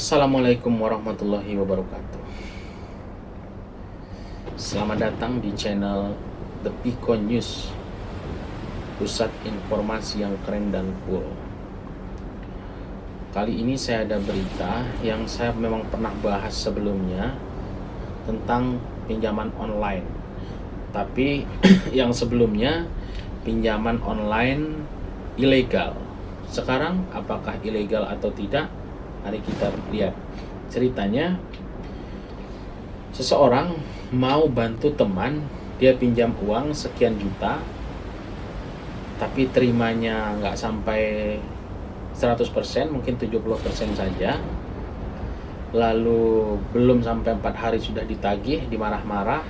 Assalamualaikum warahmatullahi wabarakatuh. Selamat datang di channel The Pico News, pusat informasi yang keren dan cool. Kali ini saya ada berita yang saya memang pernah bahas sebelumnya tentang pinjaman online. Tapi yang sebelumnya pinjaman online ilegal. Sekarang apakah ilegal atau tidak? Mari kita lihat ceritanya. Seseorang mau bantu teman, dia pinjam uang sekian juta, tapi terimanya nggak sampai 100%, mungkin 70% saja. Lalu belum sampai 4 hari sudah ditagih, dimarah-marah.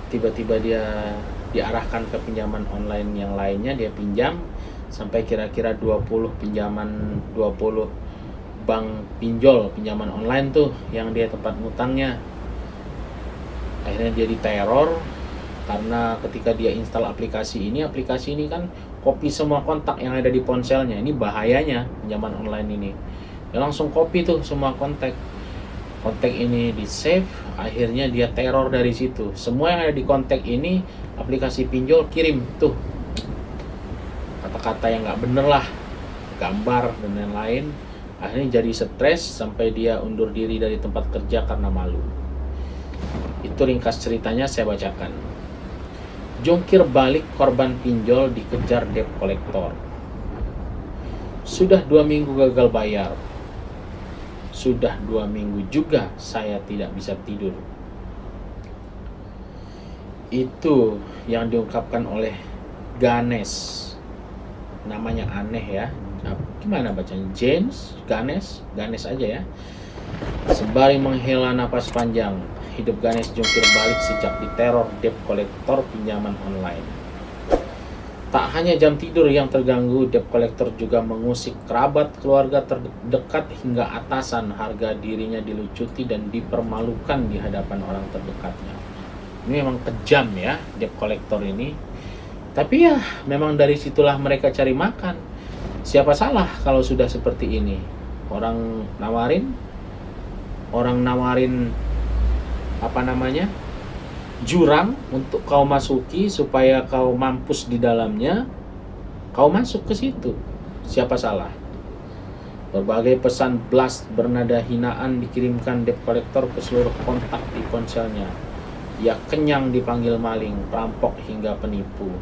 Tiba-tiba dia diarahkan ke pinjaman online yang lainnya, dia pinjam sampai kira-kira 20 bank pinjol, pinjaman online tuh yang dia tempat ngutangnya. Akhirnya dia diteror karena ketika dia install aplikasi ini kan copy semua kontak yang ada di ponselnya. Ini bahayanya pinjaman online ini. Dia langsung copy tuh semua kontak ini di save. Akhirnya dia teror dari situ. Semua yang ada di kontak ini aplikasi pinjol kirim tuh kata-kata yang nggak bener lah, gambar dan lain-lain. Akhirnya jadi stres sampai dia undur diri dari tempat kerja karena malu. Itu ringkas ceritanya, saya bacakan. Jungkir balik korban pinjol dikejar debt collector. Sudah 2 minggu gagal bayar. Sudah 2 minggu juga saya tidak bisa tidur. Itu yang diungkapkan oleh Ganesh. Namanya aneh ya. Gimana bacanya? Ganesh aja ya. Sembari menghela napas panjang, hidup Ganesh jungkir balik sejak diteror debt collector pinjaman online. Tak hanya jam tidur yang terganggu, debt collector juga mengusik kerabat, keluarga terdekat hingga atasan. Harga dirinya dilucuti dan dipermalukan di hadapan orang terdekatnya. Ini memang kejam ya debt collector ini. Tapi ya memang dari situlah mereka cari makan. Siapa salah kalau sudah seperti ini? Orang nawarin jurang untuk kau masuki supaya kau mampus di dalamnya, kau masuk ke situ. Siapa salah? Berbagai pesan blast bernada hinaan dikirimkan debt collector ke seluruh kontak di ponselnya. Ia kenyang dipanggil maling, perampok hingga penipu.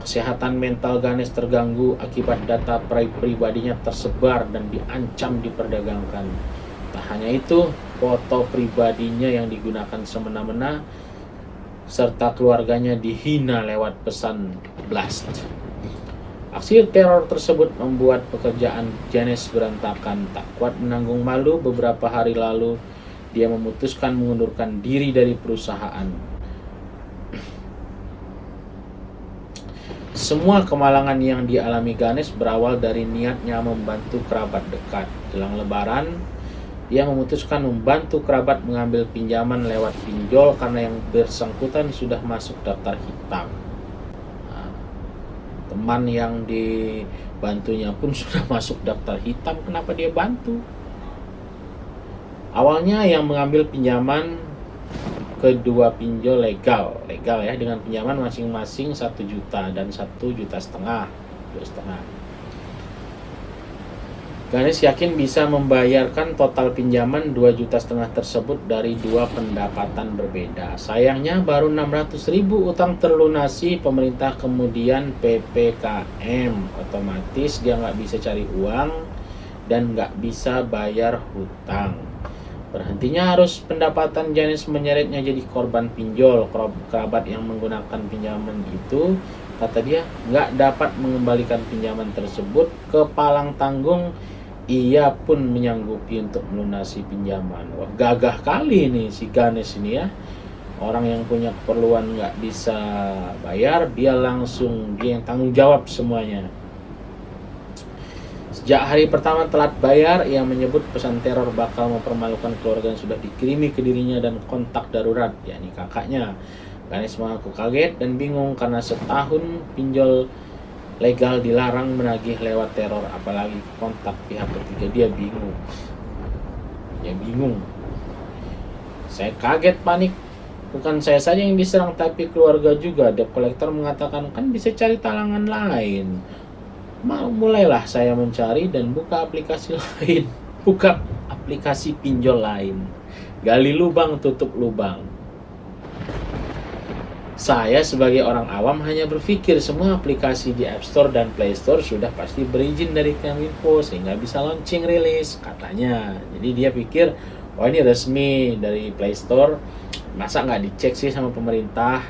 Kesehatan mental Ganesh terganggu akibat data pribadinya tersebar dan diancam diperdagangkan. Tak hanya itu, foto pribadinya yang digunakan semena-mena serta keluarganya dihina lewat pesan blast. Aksi teror tersebut membuat pekerjaan Ganesh berantakan. Tak kuat menanggung malu, beberapa hari lalu dia memutuskan mengundurkan diri dari perusahaan. Semua kemalangan yang dialami Ganesh berawal dari niatnya membantu kerabat dekat. Jelang Lebaran, dia memutuskan membantu kerabat mengambil pinjaman lewat pinjol karena yang bersangkutan sudah masuk daftar hitam. Nah, teman yang dibantunya pun sudah masuk daftar hitam, kenapa dia bantu? Awalnya yang mengambil pinjaman kedua pinjol legal ya, dengan pinjaman masing-masing 1 juta dan 1,5 juta. Ganesh yakin bisa membayarkan total pinjaman 2,5 juta tersebut dari 2 pendapatan berbeda. Sayangnya baru 600.000 utang terlunasi, pemerintah kemudian PPKM, otomatis dia nggak bisa cari uang dan nggak bisa bayar hutang. Berhentinya arus pendapatan Ganesh menyeretnya jadi korban pinjol. Kerabat yang menggunakan pinjaman itu, kata dia, nggak dapat mengembalikan pinjaman tersebut. Kepalang tanggung, ia pun menyanggupi untuk melunasi pinjaman. Wah, gagah kali nih si Ganesh ini ya. Orang yang punya keperluan nggak bisa bayar, dia yang tanggung jawab semuanya. Sejak hari pertama telat bayar, ia menyebut pesan teror bakal mempermalukan keluarga yang sudah dikirimi ke dirinya dan kontak darurat, yakni kakaknya. Ganesh mengaku kaget dan bingung karena setahun pinjol legal dilarang menagih lewat teror, apalagi kontak pihak ketiga. Dia bingung. Saya kaget, panik. Bukan saya saja yang diserang, tapi keluarga juga. Debt collector mengatakan kan bisa cari talangan lain. Mulailah saya mencari dan buka aplikasi lain. Buka aplikasi pinjol lain. Gali lubang, tutup lubang. Saya sebagai orang awam hanya berpikir semua aplikasi di App Store dan Play Store sudah pasti berizin dari Kominfo sehingga bisa launching rilis katanya. Jadi dia pikir, oh ini resmi dari Play Store, masa nggak dicek sih sama pemerintah.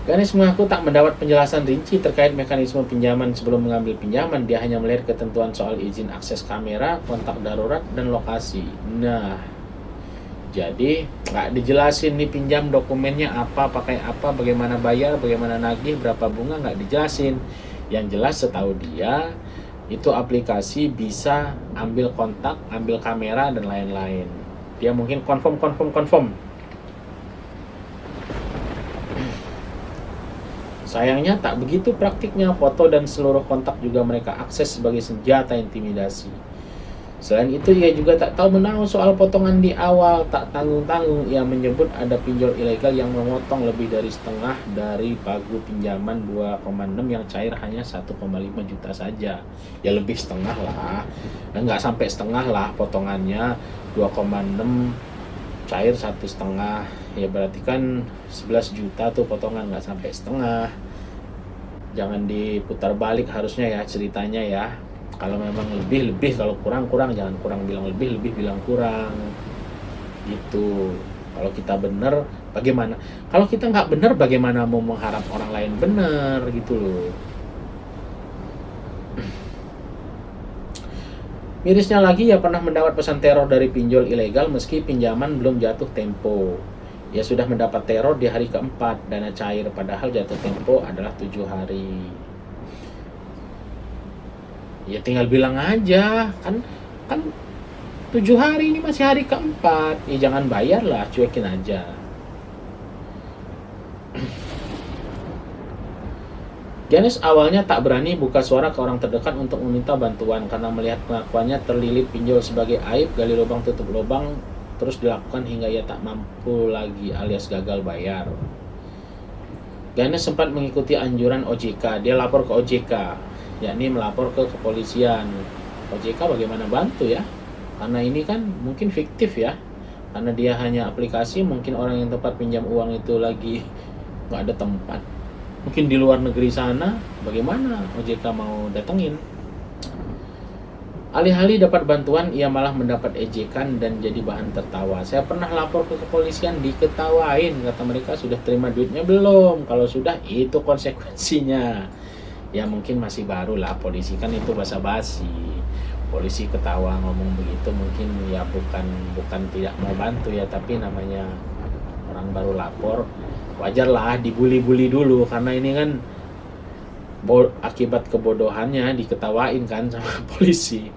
Ganesh mengaku tak mendapat penjelasan rinci terkait mekanisme pinjaman sebelum mengambil pinjaman. Dia hanya melihat ketentuan soal izin akses kamera, kontak darurat, dan lokasi. Nah, jadi nggak dijelasin nih pinjam dokumennya apa, pakai apa, bagaimana bayar, bagaimana nagih, berapa bunga, nggak dijelasin. Yang jelas setahu dia itu aplikasi bisa ambil kontak, ambil kamera, dan lain-lain. Dia mungkin confirm. Sayangnya tak begitu praktiknya, foto dan seluruh kontak juga mereka akses sebagai senjata intimidasi. Selain itu, ia juga tak tahu menahu soal potongan di awal. Tak tanggung-tanggung, ia menyebut ada pinjol ilegal yang memotong lebih dari setengah dari pagu pinjaman 2,6 yang cair hanya 1,5 juta saja. Ya lebih setengah lah. Dan nggak sampai setengah lah potongannya, 2,6 cair 1,5. Ya berarti kan 11 juta tuh potongan, nggak sampai setengah. Jangan diputar balik harusnya ya ceritanya ya. Kalau memang lebih, kalau kurang, jangan kurang bilang lebih bilang kurang. Gitu. Kalau kita benar, bagaimana? Kalau kita nggak benar, bagaimana mau mengharap orang lain benar gitu loh. Mirisnya lagi, ia pernah mendapat pesan teror dari pinjol ilegal meski pinjaman belum jatuh tempo. Ia sudah mendapat teror di hari keempat, dana cair, padahal jatuh tempo adalah 7 hari. Ya tinggal bilang aja, kan 7 hari ini masih hari keempat. Ya jangan bayar lah, cuekin aja. Ganesh awalnya tak berani buka suara ke orang terdekat untuk meminta bantuan karena melihat pengakuannya terlilit pinjol sebagai aib, gali lubang tutup lubang terus dilakukan hingga ia tak mampu lagi alias gagal bayar. Ganesh sempat mengikuti anjuran OJK. Dia lapor ke OJK, yakni melapor ke kepolisian. OJK bagaimana bantu ya? Karena ini kan mungkin fiktif ya. Karena dia hanya aplikasi, mungkin orang yang tempat pinjam uang itu lagi nggak ada tempat. Mungkin di luar negeri sana, bagaimana OJK mau datengin? Alih-alih dapat bantuan, ia malah mendapat ejekan dan jadi bahan tertawa. Saya pernah lapor ke kepolisian, diketawain. Kata mereka, sudah terima duitnya belum? Kalau sudah, itu konsekuensinya. Ya mungkin masih baru lah, polisi kan itu basa-basi. Polisi ketawa ngomong begitu, mungkin ya bukan tidak mau bantu ya, tapi namanya orang baru lapor, wajar lah dibully-bully dulu. Karena ini kan akibat kebodohannya diketawain kan sama polisi.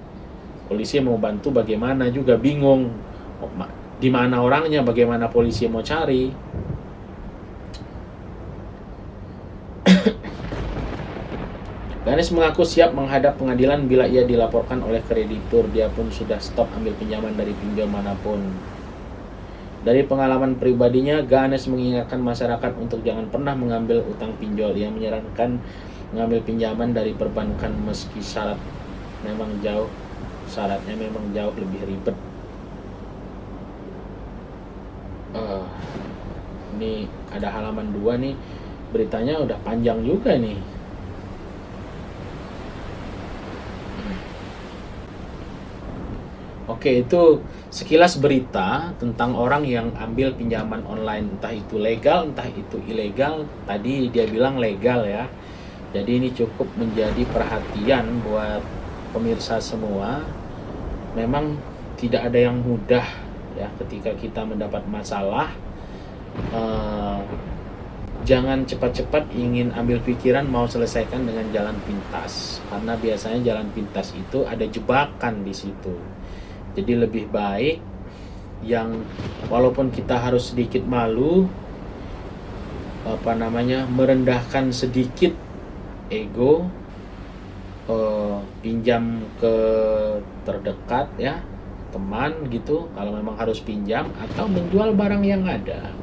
Polisi mau bantu bagaimana juga bingung. Di mana orangnya, bagaimana polisi mau cari. Ganesh mengaku siap menghadap pengadilan bila ia dilaporkan oleh kreditur. Dia pun sudah stop ambil pinjaman dari pinjol manapun. Dari pengalaman pribadinya, Ganesh mengingatkan masyarakat untuk jangan pernah mengambil utang pinjol. Ia menyarankan mengambil pinjaman dari perbankan meski syaratnya memang jauh lebih ribet. Ini ada halaman 2 nih, beritanya udah panjang juga nih. Oke, itu sekilas berita tentang orang yang ambil pinjaman online, entah itu legal, entah itu ilegal. Tadi dia bilang legal ya. Jadi ini cukup menjadi perhatian buat pemirsa semua. Memang tidak ada yang mudah ya ketika kita mendapat masalah. Jangan cepat-cepat ingin ambil pikiran mau selesaikan dengan jalan pintas, karena biasanya jalan pintas itu ada jebakan di situ. Jadi lebih baik yang walaupun kita harus sedikit malu, merendahkan sedikit ego, pinjam ke terdekat ya, teman gitu kalau memang harus pinjam, atau menjual barang yang ada.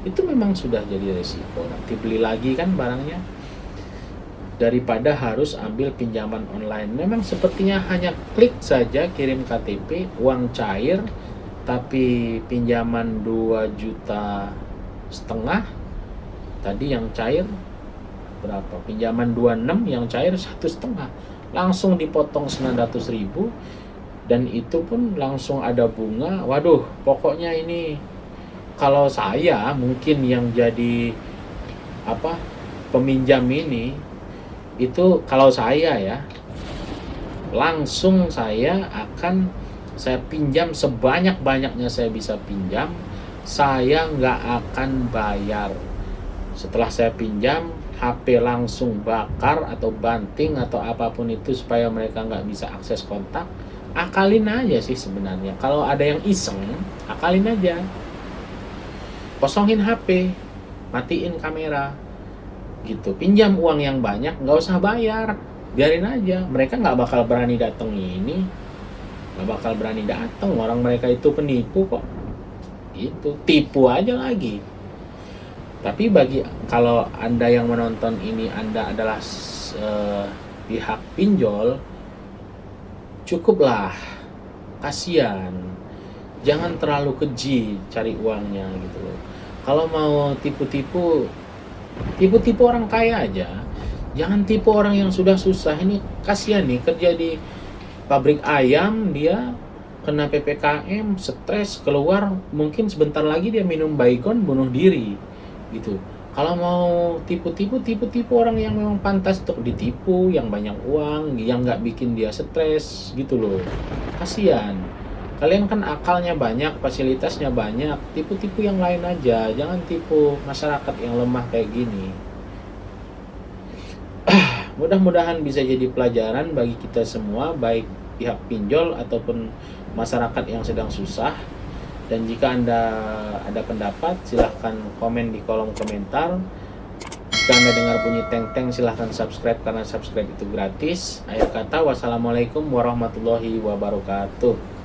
Itu memang sudah jadi resiko, nanti beli lagi kan barangnya, daripada harus ambil pinjaman online. Memang sepertinya hanya klik saja kirim KTP, uang cair, tapi pinjaman 2,5 juta tadi yang cair berapa, pinjaman 26 yang cair 1,5, langsung dipotong 900.000, dan itu pun langsung ada bunga. Waduh, pokoknya ini kalau saya mungkin yang jadi peminjam ini, itu kalau saya ya, langsung saya pinjam sebanyak-banyaknya saya bisa pinjam, saya nggak akan bayar. Setelah saya pinjam, HP langsung bakar atau banting atau apapun itu supaya mereka nggak bisa akses kontak. Akalin aja sih sebenarnya. Kalau ada yang iseng, akalin aja. Kosongin HP, matiin kamera, gitu. Pinjam uang yang banyak, nggak usah bayar, biarin aja. Mereka nggak bakal berani datang ini, nggak bakal berani datang. Orang mereka itu penipu kok. Gitu, tipu aja lagi. Tapi kalau Anda yang menonton ini, Anda adalah pihak pinjol, cukuplah, kasihan. Jangan terlalu keji cari uangnya gitu loh. Kalau mau tipu-tipu orang kaya aja. Jangan tipu orang yang sudah susah. Ini kasihan nih, kerja di pabrik ayam, dia kena PPKM, stres, keluar, mungkin sebentar lagi dia minum Baygon, bunuh diri gitu. Kalau mau tipu-tipu orang yang memang pantas untuk ditipu, yang banyak uang, yang nggak bikin dia stres gitu loh. Kasihan. Kalian kan akalnya banyak, fasilitasnya banyak, tipu-tipu yang lain aja. Jangan tipu masyarakat yang lemah kayak gini. Mudah-mudahan bisa jadi pelajaran bagi kita semua, baik pihak pinjol ataupun masyarakat yang sedang susah. Dan jika Anda ada pendapat, silahkan komen di kolom komentar. Jika Anda dengar bunyi teng-teng, silahkan subscribe karena subscribe itu gratis. Akhir kata, wassalamualaikum warahmatullahi wabarakatuh.